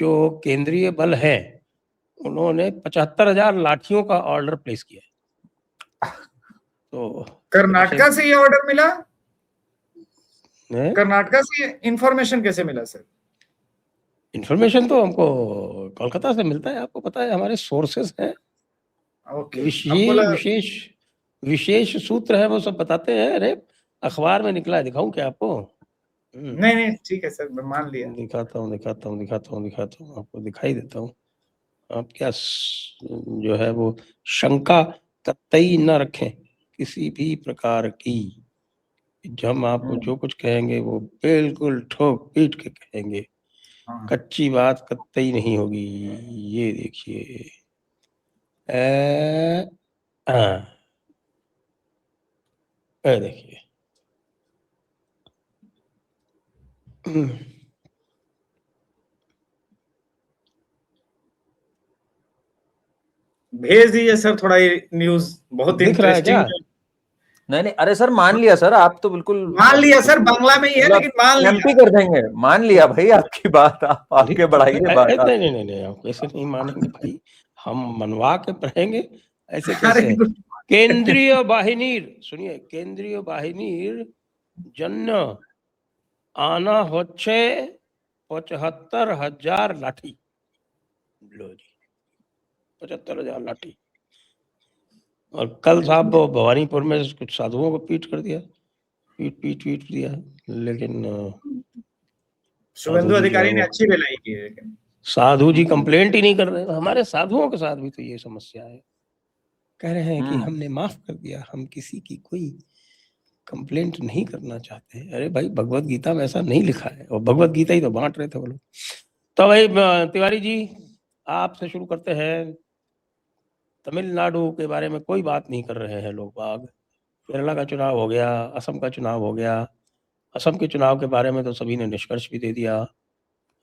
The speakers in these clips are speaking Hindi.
जो केंद्रीय बल है उन्होंने 75,000 लाठियों का ऑर्डर प्लेस किया है। तो कर्नाटका से ये ऑर्डर मिला? कर्नाटका से इंफॉर्मेशन कैसे मिला सर? इंफॉर्मेशन तो हमको कोलकाता से मिलता है, आपको पता है हमारे सोर्सेस हैं। विशेष सूत्र है, वो सब बताते हैं। अरे अखबार में निकला है, दिखाऊं क्या आपको? नहीं ठीक है सर, मैं मान लिया। दिखाता हूँ आपको, दिखाई देता हूँ। आप क्या जो है वो शंका कतई न रखें किसी भी प्रकार की। हम आपको जो कुछ कहेंगे वो बिल्कुल ठोक पीट के कहेंगे, कच्ची बात कतई नहीं होगी। ये देखिए, देखिए, भेज दीजिए सर थोड़ा, ये न्यूज बहुत इंटरेस्टिंग है। नहीं, अरे सर मान लिया सर, आप तो बिल्कुल मान लिया सर, बांग्ला में ही है लेकिन मान लिया। एमपी कर देंगे, मान लिया भाई आपकी बात, आप आगे बढ़ाइए बात। नहीं, आप ऐसे नहीं मानेंगे भाई, हम मनवा के पढ़ेंगे ऐसे कैसे? केंद्रीय बाहिनीर, सुनिए, केंद्रीय बाहिनीर जन्य आना होच्छे 75,000 लाठी। लो जी, 75,000 लाठी। और कल साहब भवानीपुर में कुछ साधुओं को पीट कर दिया, पीट दिया। लेकिन शुभेंदु अधिकारी ने अच्छी भलाई की है। साधु जी कंप्लेंट ही नहीं कर रहे। हमारे साधुओं के साथ भी तो ये समस्या है, कह रहे हैं कि हमने माफ कर दिया, हम किसी की कोई कंप्लेंट नहीं करना चाहते। अरे भाई, भगवत गीता में ऐसा नहीं लिखा है, और भगवत गीता ही तो बांट रहे थे वो लोग। तो भाई तिवारी जी, आपसे शुरू करते हैं। तमिलनाडु के बारे में कोई बात नहीं कर रहे हैं लोग बाग। केरला का चुनाव हो गया, असम का चुनाव हो गया। असम के चुनाव के बारे में तो सभी ने निष्कर्ष भी दे दिया,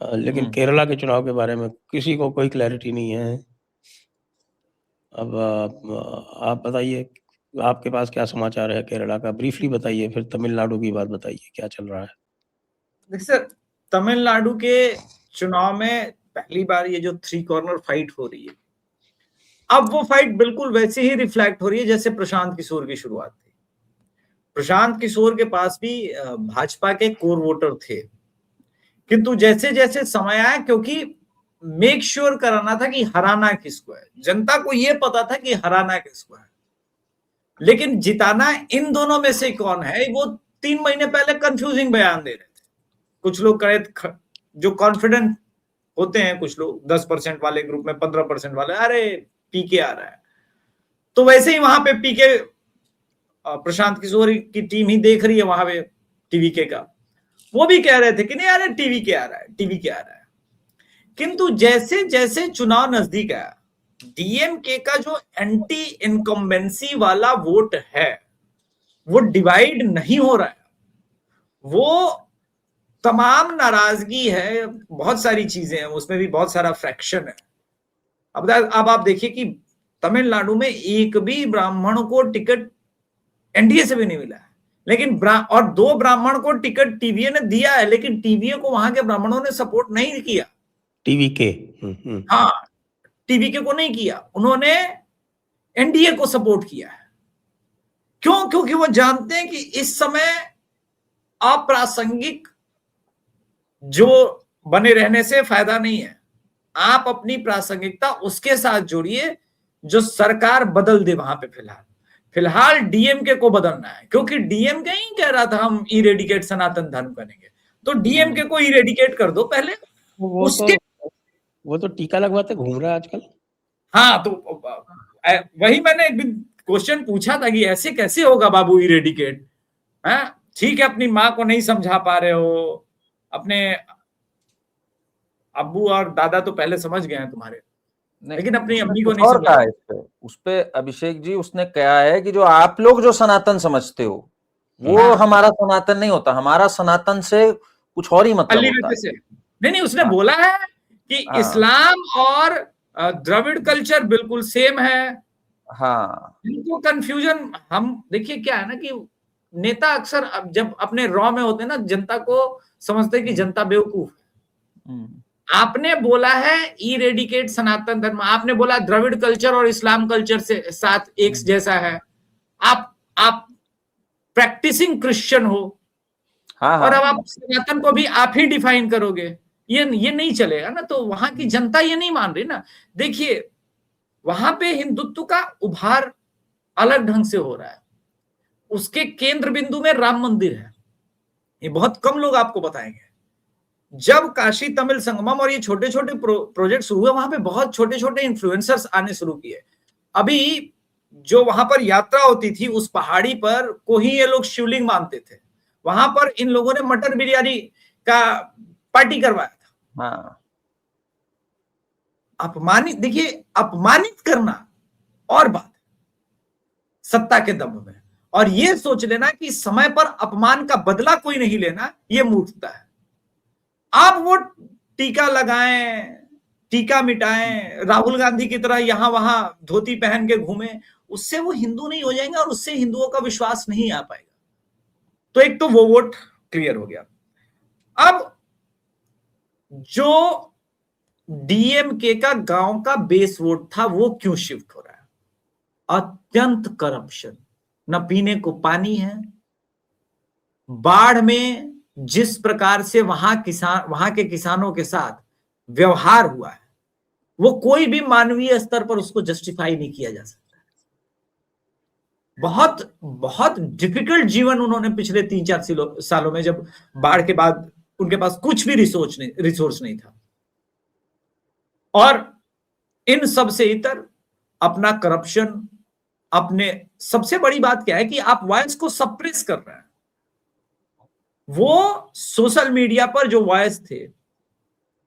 लेकिन केरला के चुनाव के बारे में किसी को कोई क्लैरिटी नहीं है। अब आप बताइए, आपके पास क्या समाचार है केरला का? ब्रीफली बताइए, फिर तमिलनाडु की बात बताइए, क्या चल रहा है? देखिए सर, तमिलनाडु के चुनाव में पहली बार ये जो 3 कॉर्नर फाइट हो रही है, अब वो फाइट बिल्कुल वैसे ही रिफ्लेक्ट हो रही है जैसे प्रशांत किशोर की शुरुआत थी। प्रशांत किशोर के पास भी भाजपा के कोर वोटर थे, किंतु जैसे जैसे समय आया, क्योंकि मेक श्योर कराना था कि हराना किसको है, जनता को यह पता था कि हराना किसको है, लेकिन जिताना इन दोनों में से कौन है, वो 3 महीने पहले कंफ्यूजिंग बयान दे रहे थे। कुछ लोग कहे, जो कॉन्फिडेंट होते हैं कुछ लोग, 10% वाले ग्रुप में 15% वाले, अरे पीके आ रहा है। तो वैसे ही वहां पे पीके, प्रशांत किशोर की टीम ही देख रही है वहां पे टीवीके का, वो भी कह रहे थे कि नहीं अरे टीवीके आ रहा है, टीवीके आ रहा है। किंतु जैसे जैसे चुनाव नजदीक आया, डीएमके का जो एंटी इनकम्बेंसी वाला वोट है वो डिवाइड नहीं हो रहा है, वो तमाम नाराजगी है, बहुत सारी चीजें हैं उसमें, भी बहुत सारा फ्रैक्शन है। अब आप देखिए कि तमिलनाडु में एक भी ब्राह्मण को टिकट एनडीए से भी नहीं मिला है, लेकिन और 2 ब्राह्मण को टिकट टीवीए ने दिया है, लेकिन टीवीए को वहां के ब्राह्मणों ने सपोर्ट नहीं किया। टीवीके, हाँ, टीवीके को नहीं किया, उन्होंने एनडीए को सपोर्ट किया है। क्यों? क्योंकि वो जानते हैं कि इस समय अप्रासंगिक जो बने रहने से फायदा नहीं है। आप अपनी प्रासंगिकता उसके साथ जोड़िए जो सरकार बदल दे वहां पे। फिलहाल डीएमके को बदलना है, क्योंकि डीएमके ही कह रहा था हम इरेडिकेट सनातन धर्म करेंगे, तो डीएमके को इरेडिकेट कर दो पहले। वो तो टीका लगवाते घूम रहा है आजकल। हाँ, तो वही मैंने क्वेश्चन पूछा था कि ऐसे कैसे होगा बाबू इरेडिकेट? ठीक है, अपनी माँ को नहीं समझा पा रहे हो, अपने अब्बू और दादा तो पहले समझ गए हैं तुम्हारे, लेकिन अपनी अम्मी को नहीं समझा। उस पे अभिषेक जी उसने कहा है कि जो आप लोग जो सनातन समझते हो वो हमारा सनातन नहीं होता, हमारा सनातन से कुछ और ही मतलब होता है। नहीं, उसने बोला है कि इस्लाम और द्रविड़ कल्चर बिल्कुल सेम है। हाँ, इनको कंफ्यूजन, हम देखिए क्या है ना कि नेता अक्सर जब अपने रॉ में होते हैं ना, जनता को समझते हैं कि जनता बेवकूफ है। आपने बोला है इरेडिकेट सनातन धर्म, आपने बोला द्रविड़ कल्चर और इस्लाम कल्चर से साथ एक जैसा है, आप प्रैक्टिसिंग क्रिश्चियन हो, हाँ और हाँ अब आप सनातन को भी आप ही डिफाइन करोगे, ये नहीं चलेगा ना। तो वहां की जनता ये नहीं मान रही ना। देखिए वहां पे हिंदुत्व का उभार अलग ढंग से हो रहा है, उसके केंद्र बिंदु में राम मंदिर है, ये बहुत कम लोग आपको बताएंगे। जब काशी तमिल संगमम और ये छोटे छोटे प्रोजेक्ट शुरू हुए, वहां पे बहुत छोटे छोटे इन्फ्लुएंसर्स आने शुरू किए। अभी जो वहां पर यात्रा होती थी उस पहाड़ी पर को ही ये लोग शिवलिंग मानते थे, वहां पर इन लोगों ने मटन बिरयानी का पार्टी करवाया था। हाँ अपमानित, देखिए अपमानित करना और बात सत्ता के दम में, और ये सोच लेना कि समय पर अपमान का बदला कोई नहीं लेना, ये मूर्खता है। आप वो टीका लगाएं, टीका मिटाएं, राहुल गांधी की तरह यहां वहां धोती पहन के घूमें, उससे वो हिंदू नहीं हो जाएंगे और उससे हिंदुओं का विश्वास नहीं आ पाएगा। तो एक तो वो वोट क्लियर हो गया। अब जो डीएमके का गांव का बेस वोट था वो क्यों शिफ्ट हो रहा है? अत्यंत करप्शन, न पीने को पानी है, बाढ़ में जिस प्रकार से वहां के किसानों के साथ व्यवहार हुआ है वो कोई भी मानवीय स्तर पर उसको जस्टिफाई नहीं किया जा सकता। बहुत बहुत डिफिकल्ट जीवन उन्होंने पिछले 3-4 सालों में, जब बाढ़ के बाद उनके पास कुछ भी रिसोर्स नहीं था, और इन सब से इतर अपना करप्शन, अपने सबसे बड़ी बात क्या है कि आप वॉइस को सप्रेस कर रहे हैं। वो सोशल मीडिया पर जो वॉइस थे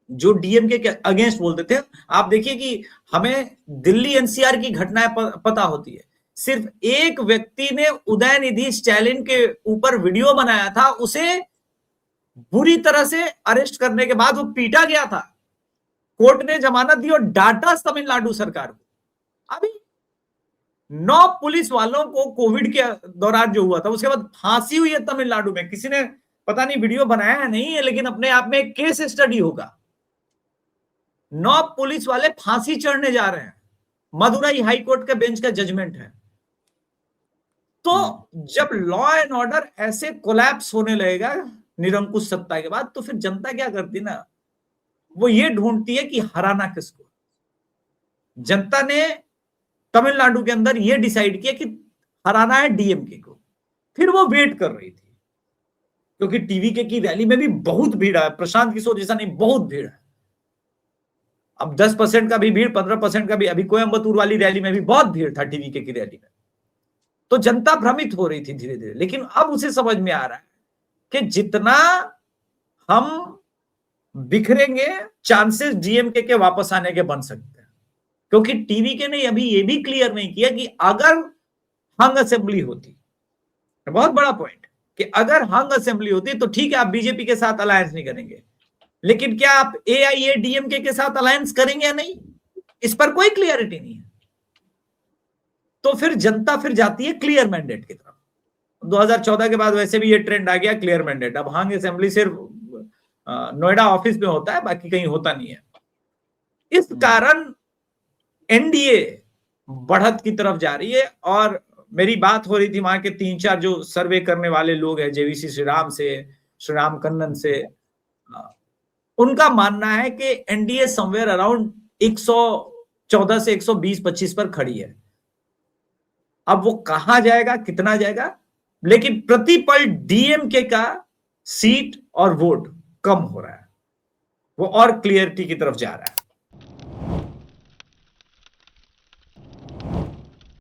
जो डीएमके के अगेंस्ट बोलते थे, आप देखिए कि हमें दिल्ली एनसीआर की घटनाएं पता होती है, सिर्फ एक व्यक्ति ने उदयनिधि स्टैलिन के ऊपर वीडियो बनाया था, उसे बुरी तरह से अरेस्ट करने के बाद वो पीटा गया था, कोर्ट ने जमानत दी और डांटा तमिलनाडु सरकार को। अभी 9 पुलिस वालों को कोविड के दौरान जो हुआ था उसके बाद फांसी हुई है तमिलनाडु में, किसी ने पता नहीं वीडियो बनाया है नहीं है, लेकिन अपने आप में एक केस स्टडी होगा। 9 पुलिस वाले फांसी चढ़ने जा रहे हैं, मदुरई हाई कोर्ट के बेंच का जजमेंट है। तो जब लॉ एंड ऑर्डर ऐसे कोलैप्स होने लगेगा निरंकुश सत्ता के बाद, तो फिर जनता क्या करती ना, वो ये ढूंढती है कि हराना किसको। जनता ने तमिलनाडु के अंदर ये डिसाइड किया कि हराना है डीएमके को। फिर वो वेट कर रही थी, क्योंकि टीवीके की रैली में भी बहुत भीड़ है, प्रशांत किशोर जैसा नहीं, बहुत भीड़ है। अब 10% का भी भीड़, 15% का भी, अभी कोयम्बतूर वाली रैली में भी बहुत भीड़ था टीवीके की रैली में। तो जनता भ्रमित हो रही थी धीरे धीरे, लेकिन अब उसे समझ में आ रहा है कि जितना हम बिखरेंगे चांसेस डीएमके के वापस आने के बन सकते हैं, क्योंकि टीवीके ने अभी ये भी क्लियर नहीं किया कि अगर हंग असेंबली होती, बहुत बड़ा पॉइंट, कि अगर हंग असेंबली होती तो ठीक है आप बीजेपी के साथ अलायंस नहीं करेंगे, लेकिन क्या आप एआईएडीएमके के साथ अलायंस करेंगे या नहीं, इस पर कोई क्लियरिटी नहीं है। तो फिर जनता फिर जाती है क्लियर मैंडेट की तरफ। 2014 के बाद वैसे भी ये ट्रेंड आ गया क्लियर मैंडेट। अब हंग असेंबली सिर्फ नोएडा ऑफिस में होता है, बाकी कहीं होता नहीं है। इस कारण एनडीए बढ़त की तरफ जा रही है। और मेरी बात हो रही थी वहां के 3-4 जो सर्वे करने वाले लोग हैं, जेवीसी श्रीराम से, श्रीराम कन्नन से, उनका मानना है कि एनडीए समवेयर अराउंड 114 से 120-25 पर खड़ी है। अब वो कहां जाएगा, कितना जाएगा, लेकिन प्रतिपल डीएमके का सीट और वोट कम हो रहा है, वो और क्लियरिटी की तरफ जा रहा है।